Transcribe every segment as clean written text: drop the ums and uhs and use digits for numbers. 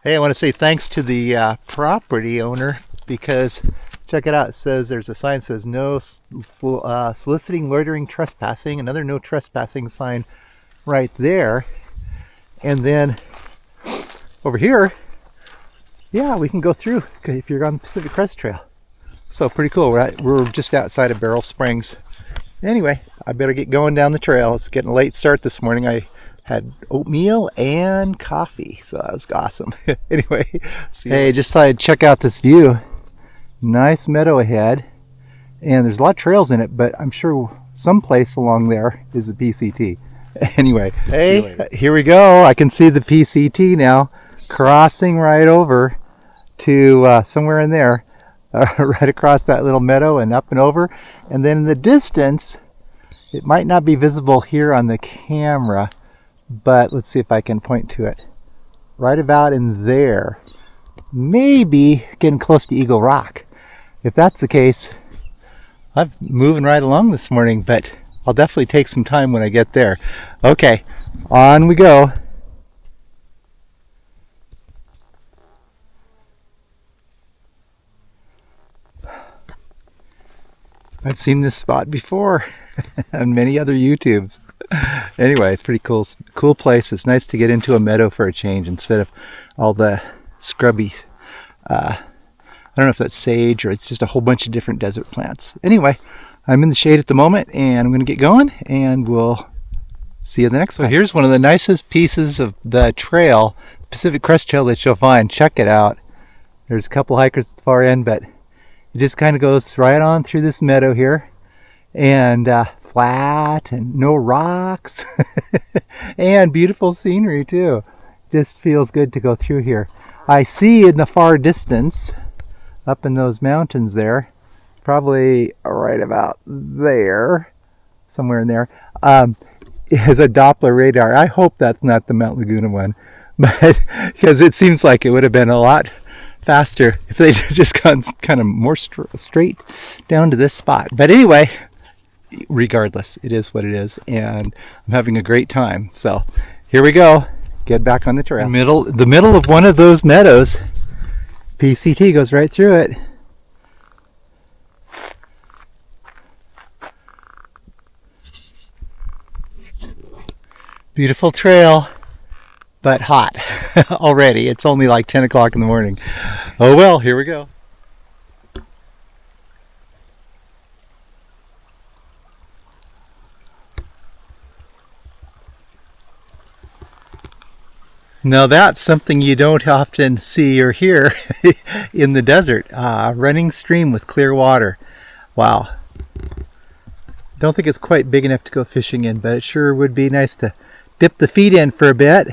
Hey, I want to say thanks to the property owner because check it out. It says there's a sign that says no soliciting, loitering, trespassing. Another no trespassing sign right there. And then over here, yeah, we can go through if you're on the Pacific Crest Trail. So pretty cool. We're just outside of Beryl Springs. Anyway, I better get going down the trail. It's getting a late start this morning. I had oatmeal and coffee, so that was awesome. Anyway, see you. Hey, just thought I'd check out this view. Nice meadow ahead, and there's a lot of trails in it, but I'm sure someplace along there is the PCT. Anyway, hey, here we go. I can see the PCT now, crossing right over to somewhere in there, right across that little meadow and up and over. And then in the distance, it might not be visible here on the camera, but let's see if I can point to it. Right about in there. Maybe getting close to Eagle Rock. If that's the case, I'm moving right along this morning, but I'll definitely take some time when I get there. Okay, on we go. I've seen this spot before on many other YouTubes. Anyway, it's pretty cool place. It's nice to get into a meadow for a change instead of all the scrubby, I don't know if that's sage or it's just a whole bunch of different desert plants. Anyway, I'm in the shade at the moment and I'm going to get going and we'll see you the next time. So here's one of the nicest pieces of the trail, Pacific Crest Trail, that you'll find. Check it out. There's a couple hikers at the far end, but it just kind of goes right on through this meadow here, and flat and no rocks and beautiful scenery too. Just feels good to go through here. I see in the far distance, up in those mountains there, probably right about there, somewhere in there, is a Doppler radar. I hope that's not the Mount Laguna one, but because it seems like it would have been a lot faster if they just gone kind of more straight down to this spot. But anyway, regardless, it is what it is, and I'm having a great time. So here we go. Get back on the trail. The middle of one of those meadows. PCT goes right through it. Beautiful trail, but hot already. It's only like 10 o'clock in the morning. Oh well, here we go. Now that's something you don't often see or hear in the desert. Running stream with clear water. Wow. Don't think it's quite big enough to go fishing in, but it sure would be nice to dip the feet in for a bit.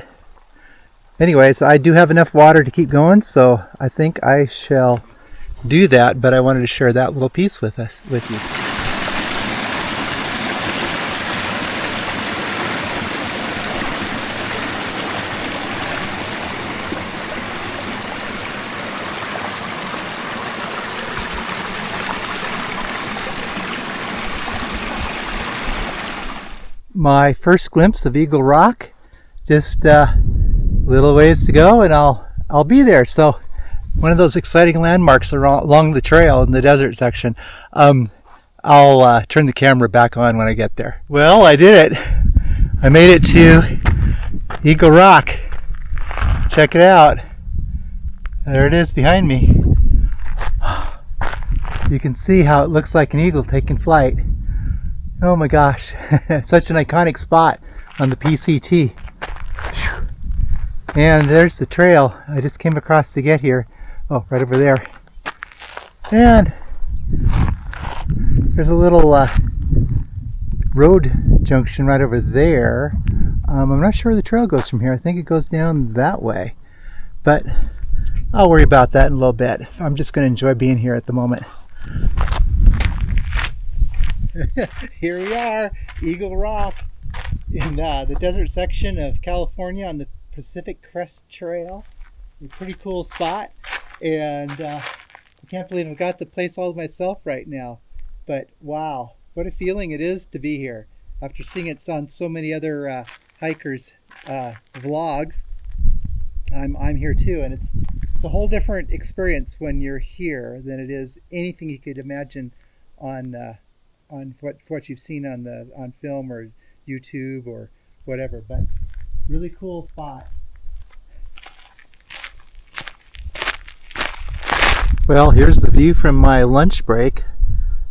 Anyways, I do have enough water to keep going, so I think I shall do that, but I wanted to share that little piece with you. My first glimpse of Eagle Rock, just little ways to go and I'll be there. So one of those exciting landmarks along the trail in the desert section. I'll turn the camera back on when I get there. Well, I did it. I made it to Eagle Rock. Check it out. There it is behind me. You can see how it looks like an eagle taking flight. Oh my gosh, such an iconic spot on the PCT. And there's the trail I just came across to get here. Oh, right over there. And there's a little road junction right over there. I'm not sure where the trail goes from here. I think it goes down that way. But I'll worry about that in a little bit. I'm just going to enjoy being here at the moment. Here we are, Eagle Rock, in the desert section of California on the Pacific Crest Trail. A pretty cool spot, and I can't believe I've got the place all to myself right now. But wow, what a feeling it is to be here after seeing it on so many other hikers' vlogs. I'm here too, and it's a whole different experience when you're here than it is anything you could imagine on what you've seen on film or YouTube or whatever. But really cool spot. Well, here's the view from my lunch break.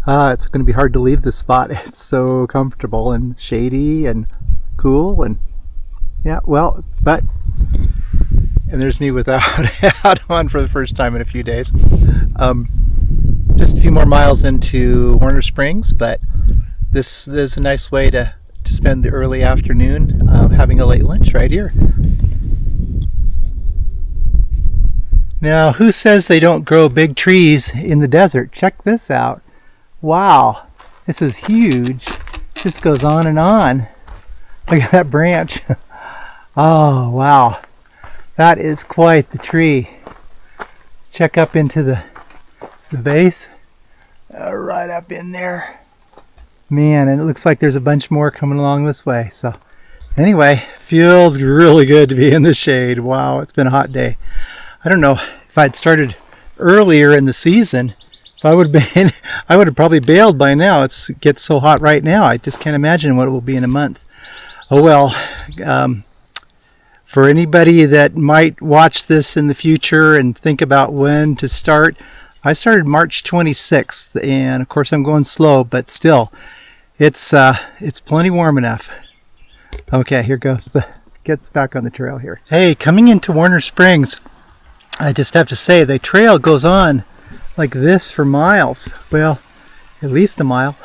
It's going to be hard to leave this spot. It's so comfortable and shady and cool, and yeah, well, but and there's me without a hat on for the first time in a few days. Just a few more miles into Warner Springs, but this is a nice way to spend the early afternoon having a late lunch right here. Now, who says they don't grow big trees in the desert? Check this out. Wow, this is huge. Just goes on and on. Look at that branch. Oh, wow. That is quite the tree. Check up into the base. Right up in there. Man, and it looks like there's a bunch more coming along this way. So anyway, feels really good to be in the shade. Wow, it's been a hot day. I don't know if I'd started earlier in the season, if I would have probably bailed by now. It gets so hot right now. I just can't imagine what it will be in a month. Oh well. For anybody that might watch this in the future and think about when to start, I started March 26th, and of course I'm going slow, but still, it's plenty warm enough. Okay, here goes gets back on the trail here. Hey, coming into Warner Springs, I just have to say the trail goes on like this for miles. Well, at least a mile,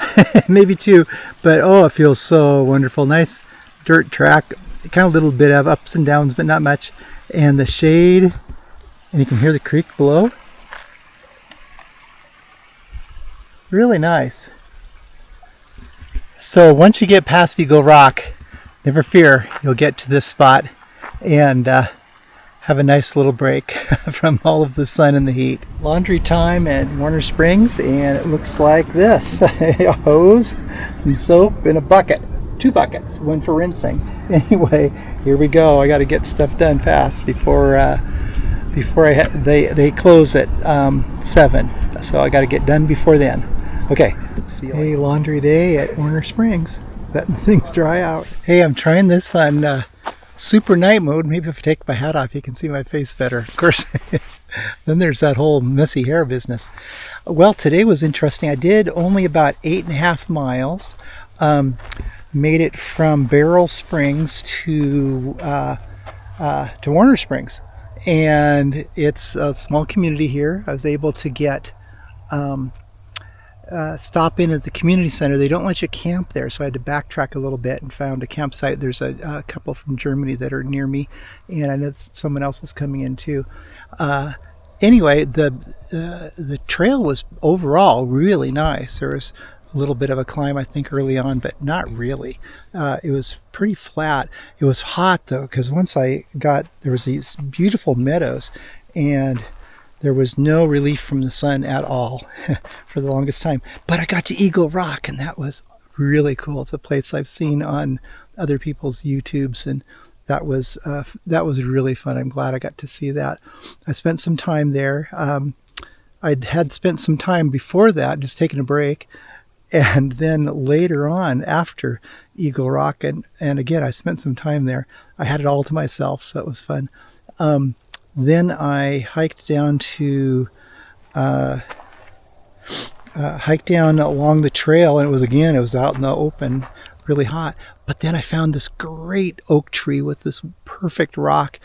maybe two, but oh, it feels so wonderful. Nice dirt track, kind of a little bit of ups and downs, but not much. And the shade, and you can hear the creek below. Really nice. So once you get past Eagle Rock, never fear, you'll get to this spot and have a nice little break from all of the sun and the heat. Laundry time at Warner Springs, and it looks like this. A hose, some soap, and a bucket. 2 buckets, one for rinsing. Anyway, here we go. I got to get stuff done fast before they close at 7. So I got to get done before then. Okay, see you later. Hey, laundry day at Warner Springs. Letting things dry out. Hey, I'm trying this on super night mode. Maybe if I take my hat off, you can see my face better. Of course, then there's that whole messy hair business. Well, today was interesting. I did only about 8.5 miles. Made it from Beryl Springs to Warner Springs, and it's a small community here. I was able to get stop in at the community center. They don't let you camp there, so I had to backtrack a little bit and found a campsite. There's a couple from Germany that are near me, and I know someone else is coming in too. Anyway, the trail was overall really nice. There was a little bit of a climb, I think, early on, but not really. It was pretty flat. It was hot though, because once there was these beautiful meadows, and there was no relief from the sun at all for the longest time. But I got to Eagle Rock, and that was really cool. It's a place I've seen on other people's YouTubes, and that was really fun. I'm glad I got to see that. I spent some time there. I had spent some time before that, just taking a break. And then later on, after Eagle Rock, and again, I spent some time there. I had it all to myself, so it was fun. Then I hiked down along the trail, and it was out in the open, really hot. But then I found this great oak tree with this perfect rock,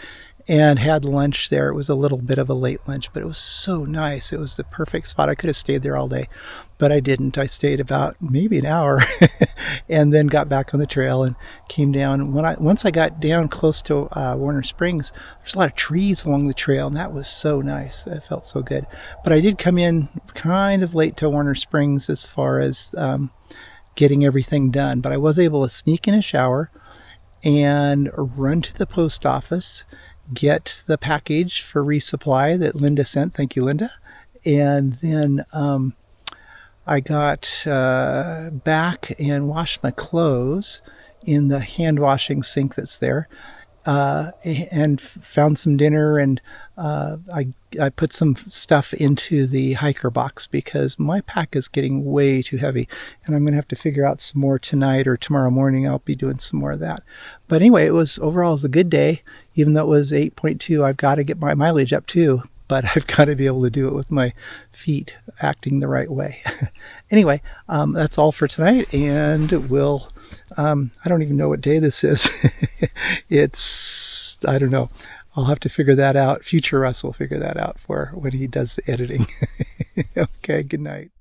and had lunch there. It was a little bit of a late lunch, but it was so nice. It was the perfect spot. I could have stayed there all day, but I didn't. I stayed about maybe an hour and then got back on the trail and came down. Once I got down close to Warner Springs, there's a lot of trees along the trail, and that was so nice. It felt so good. But I did come in kind of late to Warner Springs as far as getting everything done, but I was able to sneak in a shower and run to the post office, get the package for resupply that Linda sent. Thank you, Linda. And then I got back and washed my clothes in the hand washing sink that's there. and found some dinner, and I put some stuff into the hiker box because my pack is getting way too heavy, and I'm going to have to figure out some more tonight, or tomorrow morning I'll be doing some more of that. But anyway, overall it was a good day. Even though it was 8.2, I've got to get my mileage up too, but I've got to be able to do it with my feet acting the right way. Anyway, that's all for tonight, and I don't even know what day this is. I don't know. I'll have to figure that out. Future Russ will figure that out for when he does the editing. Okay, good night.